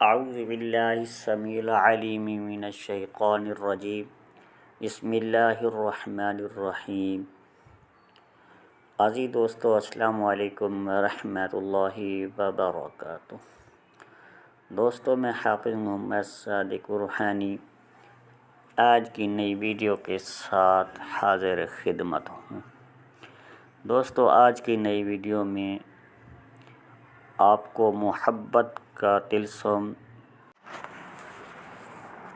اعوذ باللہ السمیع العلیم من الشیطان الرجیم بسم اللہ الرحمن الرحیم۔ عزیز دوستو، السلام علیکم ورحمۃ اللہ وبرکاتہ۔ دوستو، میں حافظ محمد صادق روحانی آج کی نئی ویڈیو کے ساتھ حاضر خدمت ہوں۔ دوستو، آج کی نئی ویڈیو میں آپ کو محبت کا طلسم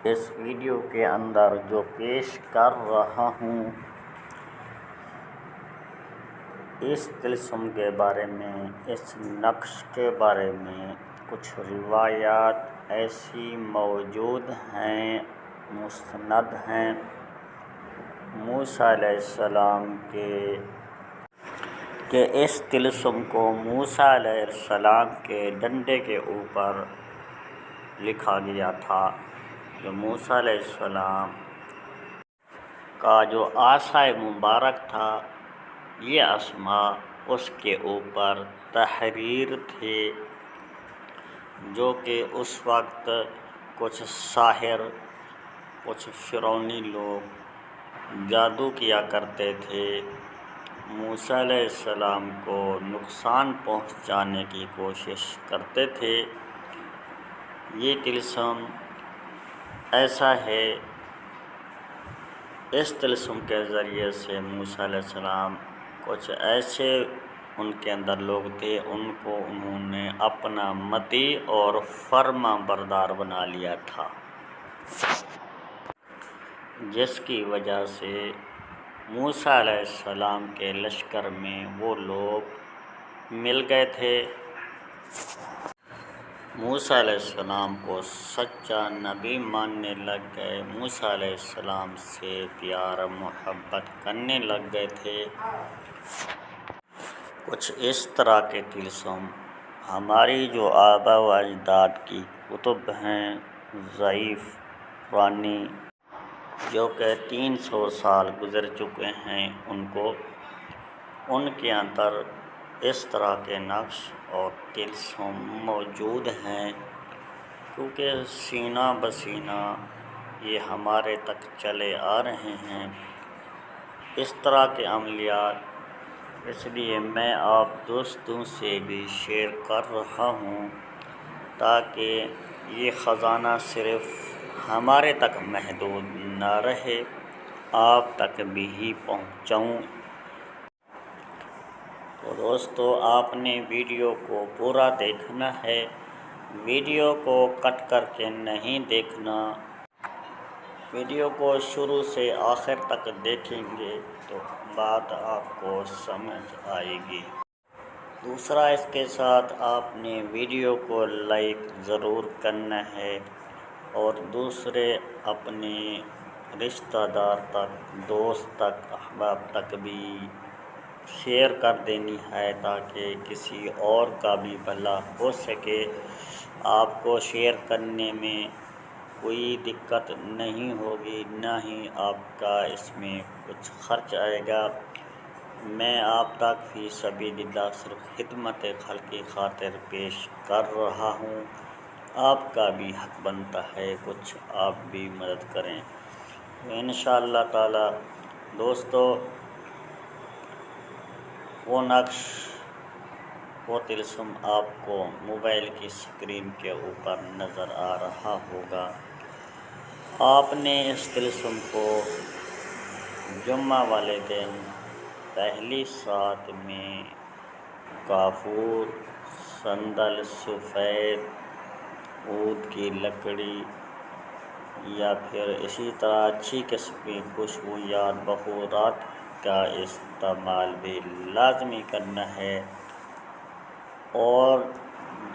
اس ویڈیو کے اندر جو پیش کر رہا ہوں، اس طلسم کے بارے میں، اس نقش کے بارے میں کچھ روایات ایسی موجود ہیں، مستند ہیں موسیٰ علیہ السلام کہ اس طلسم کو موسیٰ علیہ السلام کے ڈنڈے کے اوپر لکھا گیا تھا۔ جو موسیٰ علیہ السلام کا جو عصا مبارک تھا، یہ اسماء اس کے اوپر تحریر تھے، جو کہ اس وقت کچھ ساحر، کچھ فرعونی لوگ جادو کیا کرتے تھے، موسیٰ علیہ السلام کو نقصان پہنچانے کی کوشش کرتے تھے۔ یہ طلسم ایسا ہے، اس طلسم کے ذریعے سے موسیٰ علیہ السلام کچھ ایسے ان کے اندر لوگ تھے، ان کو انہوں نے اپنا مطیع اور فرما بردار بنا لیا تھا، جس کی وجہ سے موسیٰ علیہ السلام کے لشکر میں وہ لوگ مل گئے تھے، موسیٰ علیہ السلام کو سچا نبی ماننے لگ گئے، موسیٰ علیہ السلام سے پیار محبت کرنے لگ گئے تھے۔ کچھ اس طرح کے طلسم ہماری جو آباء و اجداد کی کتب ہیں، ضعیف پرانی، جو کہ 300 سال گزر چکے ہیں، ان کے اندر اس طرح کے نقش اور طلسم موجود ہیں، کیونکہ سینہ بسینہ یہ ہمارے تک چلے آ رہے ہیں اس طرح کے عملیات۔ اس لیے میں آپ دوستوں سے بھی شیئر کر رہا ہوں، تاکہ یہ خزانہ صرف ہمارے تک محدود نہ رہے، آپ تک بھی پہنچاؤں۔ تو دوستو، آپ نے ویڈیو کو پورا دیکھنا ہے، ویڈیو کو کٹ کر کے نہیں دیکھنا۔ ویڈیو کو شروع سے آخر تک دیکھیں گے تو بات آپ کو سمجھ آئے گی۔ دوسرا، اس کے ساتھ آپ نے ویڈیو کو لائک ضرور کرنا ہے اور دوسرے اپنے رشتہ دار تک، دوست تک، احباب تک بھی شیئر کر دینی ہے، تاکہ کسی اور کا بھی بھلا ہو سکے۔ آپ کو شیئر کرنے میں کوئی دقت نہیں ہوگی، نہ ہی آپ کا اس میں کچھ خرچ آئے گا۔ میں آپ تک فی سبیل اللہ صرف خدمت خلق کی خاطر پیش کر رہا ہوں، آپ کا بھی حق بنتا ہے کچھ آپ بھی مدد کریں۔ انشاءاللہ تعالی دوستو، وہ نقش، وہ طلسم آپ کو موبائل کی اسکرین کے اوپر نظر آ رہا ہوگا۔ آپ نے اس طلسم کو جمعہ والے دن پہلی سات میں کافور، سندل، سفید عود کی لکڑی یا پھر اسی طرح اچھی قسم کی خوشبویات بخورات کا استعمال بھی لازمی کرنا ہے۔ اور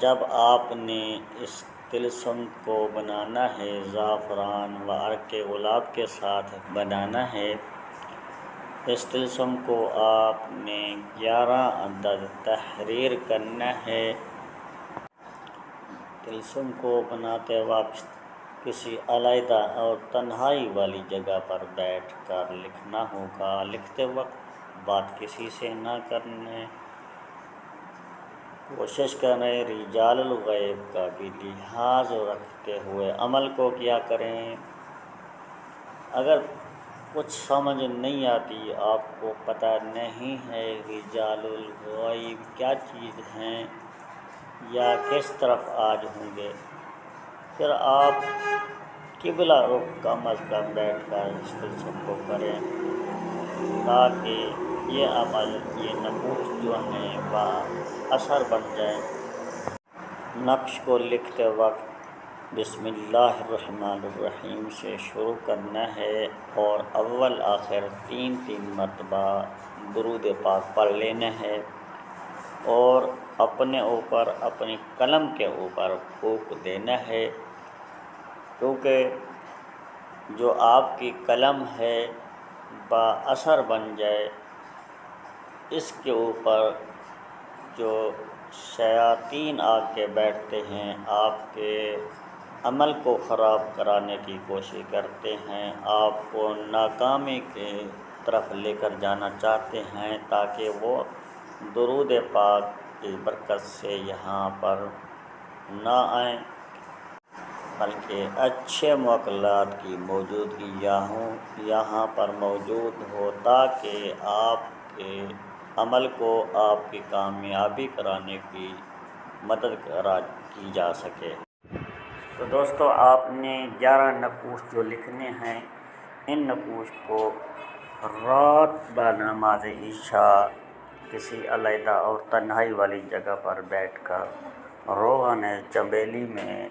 جب آپ نے اس طلسم کو بنانا ہے، زعفران و عرق گلاب کے ساتھ بنانا ہے، اس طلسم کو آپ نے 11 عدد تحریر کرنا ہے۔ طلسم کو بناتے وقت کسی علیحدہ اور تنہائی والی جگہ پر بیٹھ کر لکھنا ہوگا۔ لکھتے وقت بات کسی سے نہ کرنے، کوشش کریں رجال الغیب کا بھی لحاظ رکھتے ہوئے عمل کو کیا کریں۔ اگر کچھ سمجھ نہیں آتی، آپ کو پتہ نہیں ہے رجال الغیب کیا چیز ہیں یا کس طرف آج ہوں گے، پھر آپ قبلہ رخ کم از کم بیٹھ کر اس سلسلے کو کریں تاکہ یہ عمل، یہ نقوش جو ہیں وہ اثر بن جائیں۔ نقش کو لکھتے وقت بسم اللہ الرحمن الرحیم سے شروع کرنا ہے اور اول آخر 3 مرتبہ درود پاک پڑھ لینا ہے اور اپنے اوپر، اپنی قلم کے اوپر پھونک دینا ہے، کیونکہ جو آپ کی قلم ہے با اثر بن جائے۔ اس کے اوپر جو شیاطین آ کے بیٹھتے ہیں، آپ کے عمل کو خراب کرانے کی کوشش کرتے ہیں، آپ کو ناکامی کی طرف لے کر جانا چاہتے ہیں، تاکہ وہ درود پاک کی برکت سے یہاں پر نہ آئیں، بلکہ اچھے موکلات کی موجودگی یہاں پر موجود ہو، تاکہ آپ کے عمل کو، آپ کی کامیابی کرانے کی مدد کی جا سکے۔ تو دوستو، آپ نے 11 نقوش جو لکھنے ہیں، ان نقوش کو رات بنماز عشاء کسی علیحدہ اور تنہائی والی جگہ پر بیٹھ کر روغن چنبیلی میں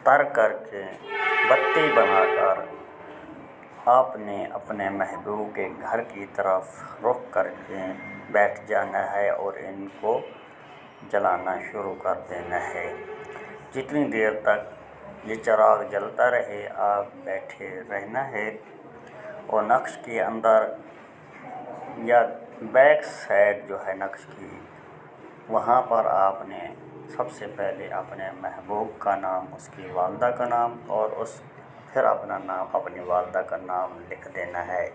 تر کر کے بتی بنا کر آپ نے اپنے محبوب کے گھر کی طرف رخ کر کے بیٹھ جانا ہے اور ان کو جلانا شروع کر دینا ہے۔ جتنی دیر تک یہ چراغ جلتا رہے، آپ بیٹھے رہنا ہے اور نقش کے اندر یا بیک سائڈ جو ہے نقش کی، وہاں پر آپ نے سب سے پہلے اپنے محبوب کا نام، اس کی والدہ کا نام اور پھر اپنا نام، اپنی والدہ کا نام لکھ دینا ہے،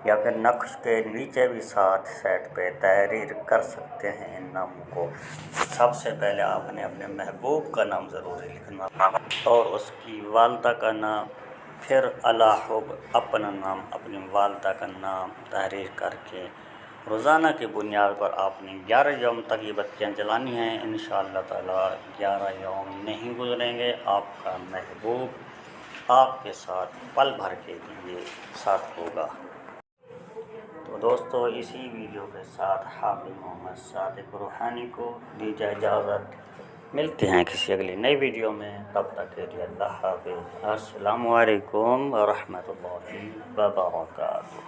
یا پھر نقش کے نیچے بھی ساتھ سائڈ پہ تحریر کر سکتے ہیں ان ناموں کو۔ سب سے پہلے آپ نے اپنے محبوب کا نام ضروری لکھنا اور اس کی والدہ کا نام، پھر الحب اپنا نام، اپنی والدہ کا نام تحریر کر کے روزانہ کی بنیاد پر آپ نے 11 یوم تک یہ بتیاں جلانی ہیں۔ انشاءاللہ تعالیٰ 11 یوم نہیں گزریں گے، آپ کا محبوب آپ کے ساتھ پل بھر کے لیے ساتھ ہوگا۔ تو دوستو، اسی ویڈیو کے ساتھ حافظ محمد صادق روحانی کو دیجیے اجازت۔ ملتے ہیں کسی اگلی نئی ویڈیو میں، تب تک کے لیے اللہ حافظ۔ السلام علیکم ورحمۃ اللہ وبرکاتہ۔